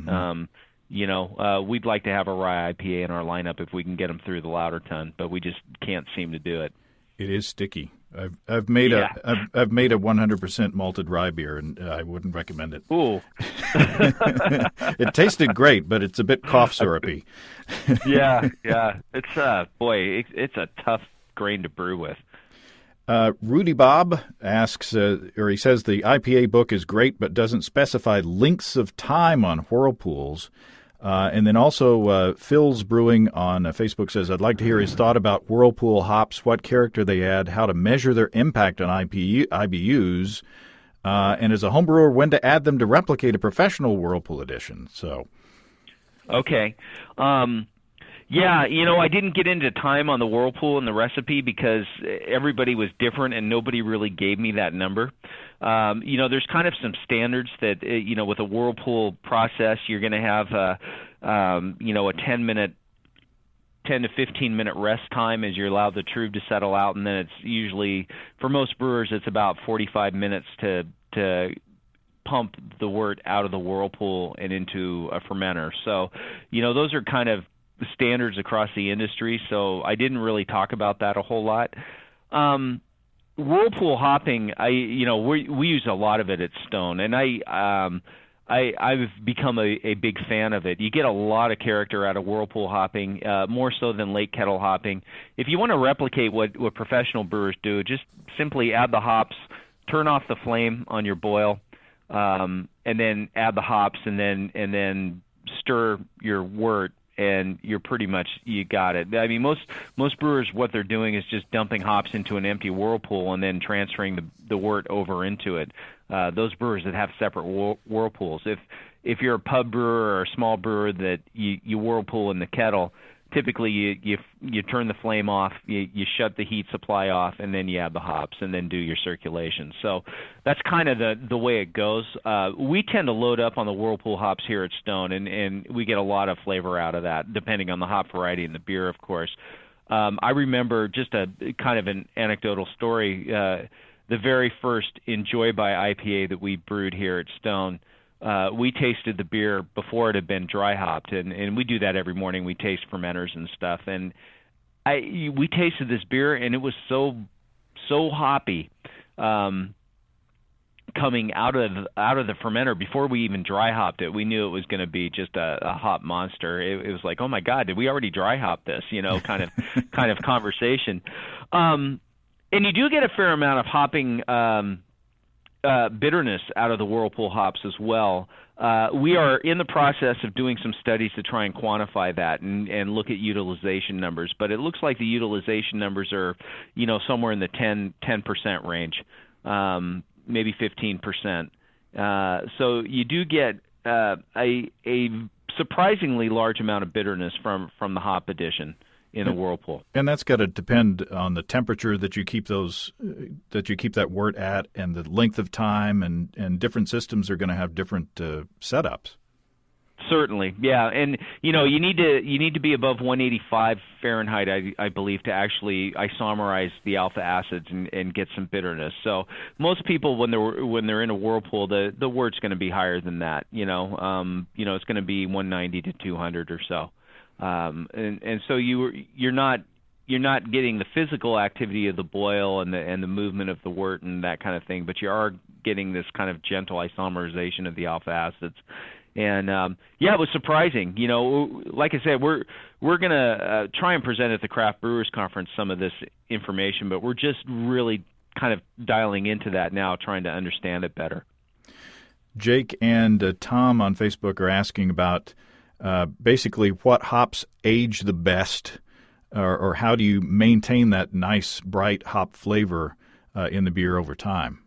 B: we'd like to have a rye IPA in our lineup if we can get them through the lauter ton, but we just can't seem to do it.
A: It is sticky. I've made a 100% malted rye beer, and I wouldn't recommend it.
B: Ooh,
A: it tasted great, but it's a bit cough syrupy.
B: yeah. It's it's a tough grain to brew with.
A: Rudy Bob asks, or he says, the IPA book is great, but doesn't specify lengths of time on whirlpools. And then also Phil's Brewing on Facebook says, I'd like to hear his thought about whirlpool hops, what character they add, how to measure their impact on IBUs, and as a home brewer, when to add them to replicate a professional whirlpool edition. So,
B: okay. I didn't get into time on the whirlpool and the recipe because everybody was different and nobody really gave me that number. There's kind of some standards that, with a whirlpool process, you're going to have a 10 to 15 minute rest time as you allow the trub to settle out, and then it's usually, for most brewers, it's about 45 minutes to pump the wort out of the whirlpool and into a fermenter. So, those are kind of standards across the industry, so I didn't really talk about that a whole lot. Whirlpool hopping, we use a lot of it at Stone, and I've become a big fan of it. You get a lot of character out of whirlpool hopping, more so than late kettle hopping. If you want to replicate what professional brewers do, just simply add the hops, turn off the flame on your boil, and then add the hops, and then stir your wort, and you're pretty much, you got it. I mean, most brewers, what they're doing is just dumping hops into an empty whirlpool and then transferring the wort over into it. Those brewers that have separate whirlpools. If you're a pub brewer or a small brewer that you whirlpool in the kettle, typically you turn the flame off, you shut the heat supply off, and then you add the hops and then do your circulation. So that's kind of the way it goes. We tend to load up on the whirlpool hops here at Stone, and we get a lot of flavor out of that, depending on the hop variety and the beer, of course. I remember just a kind of an anecdotal story. The very first Enjoy by IPA that we brewed here at Stone, we tasted the beer before it had been dry hopped, and we do that every morning. We taste fermenters and stuff, and we tasted this beer, and it was so hoppy, coming out of the fermenter before we even dry hopped it. We knew it was going to be just a hop monster. It was like, oh my God, did we already dry hop this? Kind of conversation. And you do get a fair amount of hopping bitterness out of the whirlpool hops as well. We are in the process of doing some studies to try and quantify that and look at utilization numbers, but it looks like the utilization numbers are, somewhere in the 10% range, maybe 15%. So you do get a surprisingly large amount of bitterness from the hop addition in a whirlpool. And
A: that's got to depend on the temperature that you keep that wort at, and the length of time, and different systems are going to have different setups.
B: Certainly, yeah, and you need to be above 185 Fahrenheit, I believe, to actually isomerize the alpha acids and get some bitterness. So most people, when they're in a whirlpool, the wort's going to be higher than that. It's going to be 190 to 200 or so. And so you're not getting the physical activity of the boil and the movement of the wort and that kind of thing, but you are getting this kind of gentle isomerization of the alpha acids. And it was surprising. Like I said, we're gonna try and present at the Craft Brewers Conference some of this information, but we're just really kind of dialing into that now, trying to understand it better.
A: Jake and Tom on Facebook are asking about basically what hops age the best, or how do you maintain that nice, bright hop flavor in the beer over time?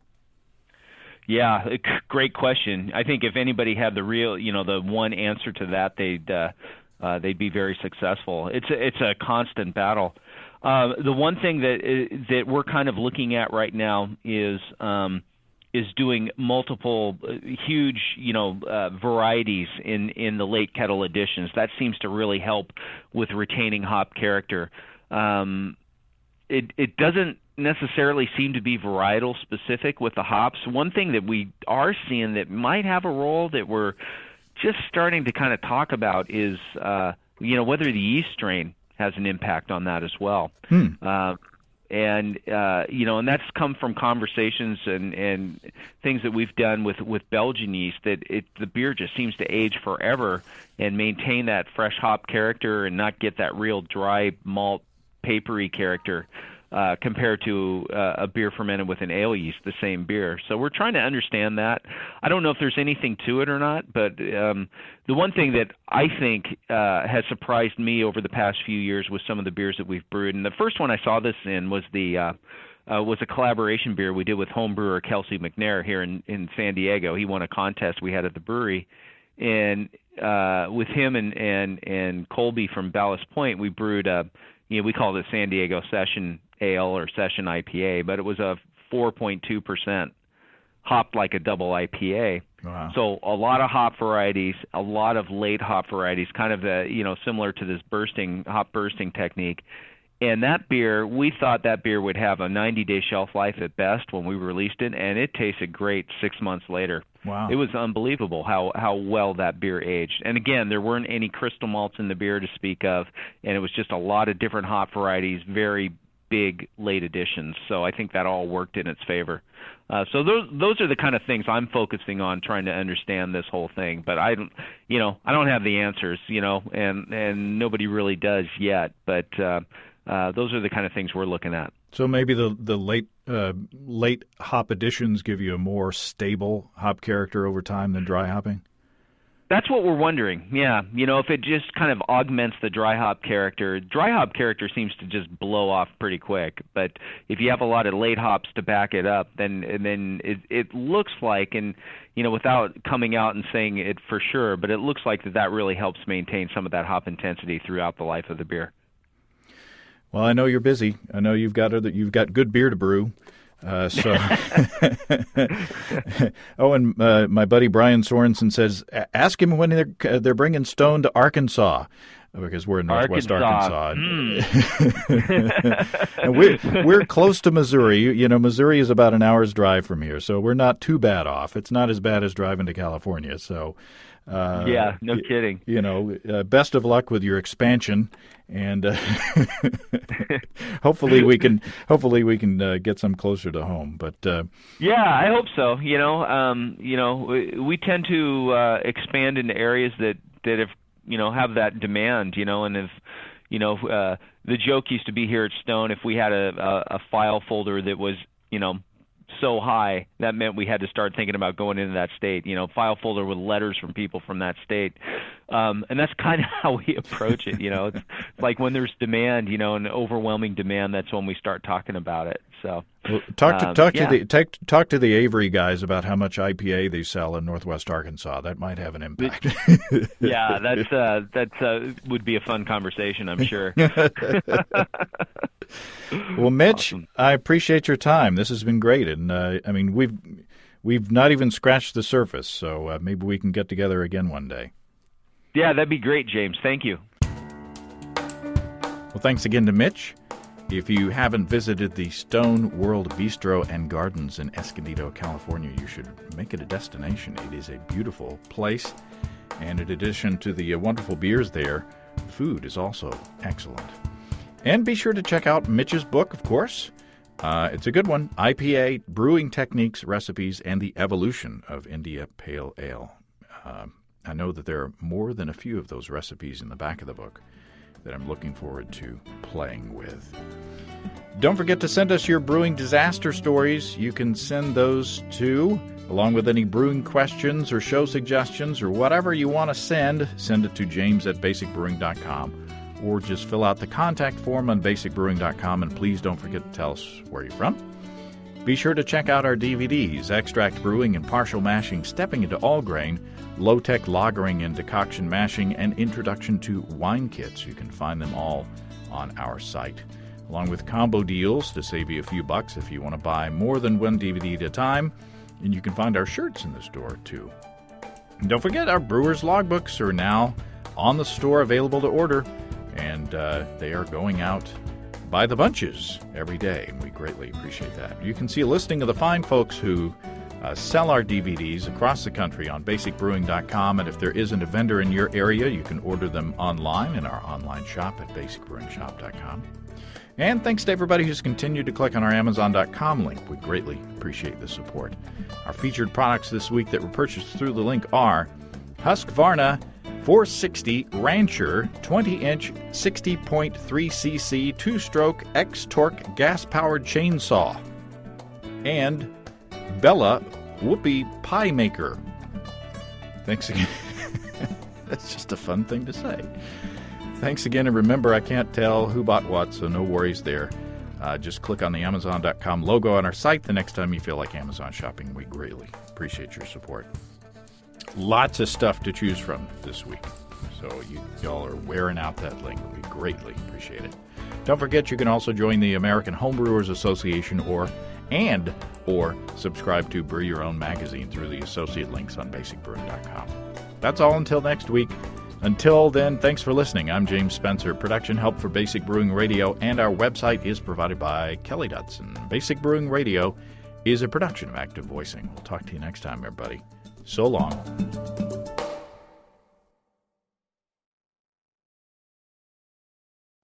B: Yeah, great question. I think if anybody had the real, the one answer to that, they'd be very successful. It's a constant battle. The one thing that we're kind of looking at right now is doing multiple huge, varieties in the late kettle editions. That seems to really help with retaining hop character. It doesn't necessarily seem to be varietal specific with the hops. One thing that we are seeing that might have a role that we're just starting to kind of talk about is, whether the yeast strain has an impact on that as well. And that's come from conversations and things that we've done with Belgian yeast, that the beer just seems to age forever and maintain that fresh hop character and not get that real dry malt papery character compared to a beer fermented with an ale yeast, the same beer. So we're trying to understand that. I don't know if there's anything to it or not, but the one thing that I think has surprised me over the past few years with some of the beers that we've brewed, and the first one I saw this in was was a collaboration beer we did with home brewer Kelsey McNair here in San Diego. He won a contest we had at the brewery, and with him and Colby from Ballast Point, we brewed we called it San Diego Session Ale or Session IPA, but it was a 4.2% hopped like a double IPA.
A: Wow.
B: So a lot of hop varieties, a lot of late hop varieties, kind of similar to this hop bursting technique. And that beer, we thought that beer would have a 90-day shelf life at best when we released it, and it tasted great 6 months later.
A: Wow.
B: It was unbelievable how well that beer aged. And again, there weren't any crystal malts in the beer to speak of, and it was just a lot of different hop varieties, very big late additions. So I think that all worked in its favor. So those are the kind of things I'm focusing on, trying to understand this whole thing. But I don't have the answers, and nobody really does yet. But those are the kind of things we're looking at.
A: So maybe the late hop additions give you a more stable hop character over time than dry hopping?
B: That's what we're wondering, yeah. If it just kind of augments the dry hop character seems to just blow off pretty quick. But if you have a lot of late hops to back it up, then it looks like, and without coming out and saying it for sure, but it looks like that really helps maintain some of that hop intensity throughout the life of the beer.
A: Well, I know you're busy. I know you've got good beer to brew. Oh, and my buddy Brian Sorensen says, ask him when they're bringing Stone to Arkansas, because we're in Northwest Arkansas. And we're close to Missouri. Missouri is about an hour's drive from here, so we're not too bad off. It's not as bad as driving to California. So,
B: yeah, no kidding.
A: Best of luck with your expansion, and hopefully we can get some closer to home. But
B: yeah, I hope so. We tend to expand into areas that have that demand. And if the joke used to be here at Stone, if we had a file folder that was so high, that meant we had to start thinking about going into that state, file folder with letters from people from that state. And that's kind of how we approach it. It's like when there's demand, an overwhelming demand, that's when we start talking about it. So
A: talk to the Avery guys about how much IPA they sell in Northwest Arkansas. That might have an impact.
B: Yeah, that's would be a fun conversation, I'm sure.
A: Well, Mitch,
B: awesome.
A: I appreciate your time. This has been great, and we've not even scratched the surface. So maybe we can get together again one day.
B: Yeah, that'd be great, James. Thank you.
A: Well, thanks again to Mitch. If you haven't visited the Stone World Bistro and Gardens in Escondido, California, you should make it a destination. It is a beautiful place, and in addition to the wonderful beers there, the food is also excellent. And be sure to check out Mitch's book, of course. It's a good one, IPA, Brewing Techniques, Recipes, and the Evolution of India Pale Ale. I know that there are more than a few of those recipes in the back of the book that I'm looking forward to playing with. Don't forget to send us your brewing disaster stories. You can send those to, along with any brewing questions or show suggestions or whatever you want to send it to james@basicbrewing.com, or just fill out the contact form on basicbrewing.com, and please don't forget to tell us where you're from. Be sure to check out our DVDs, Extract Brewing and Partial Mashing, Stepping into All Grain, Low-Tech Lagering and Decoction Mashing, and Introduction to Wine Kits. You can find them all on our site, along with combo deals to save you a few bucks if you want to buy more than one DVD at a time. And you can find our shirts in the store, too. And don't forget, our Brewers Logbooks are now on the store, available to order, and they are going out by the bunches every day, and we greatly appreciate that. You can see a listing of the fine folks who sell our DVDs across the country on basicbrewing.com, and if there isn't a vendor in your area, you can order them online in our online shop at basicbrewingshop.com. And thanks to everybody who's continued to click on our Amazon.com link. We greatly appreciate the support. Our featured products this week that were purchased through the link are Husqvarna 460 Rancher 20-inch 60.3cc 2-stroke X-Torque gas-powered chainsaw, and Bella Whoopie Pie Maker. Thanks again. That's just a fun thing to say. Thanks again, and remember, I can't tell who bought what, so no worries there. Just click on the Amazon.com logo on our site the next time you feel like Amazon shopping. We greatly appreciate your support. Lots of stuff to choose from this week, so y'all are wearing out that link. We greatly appreciate it. Don't forget, you can also join the American Homebrewers Association or subscribe to Brew Your Own magazine through the associate links on basicbrewing.com. That's all until next week. Until then, thanks for listening. I'm James Spencer. Production help for Basic Brewing Radio, and our website is provided by Kelly Dutson. Basic Brewing Radio is a production of Active Voicing. We'll talk to you next time, everybody. So long.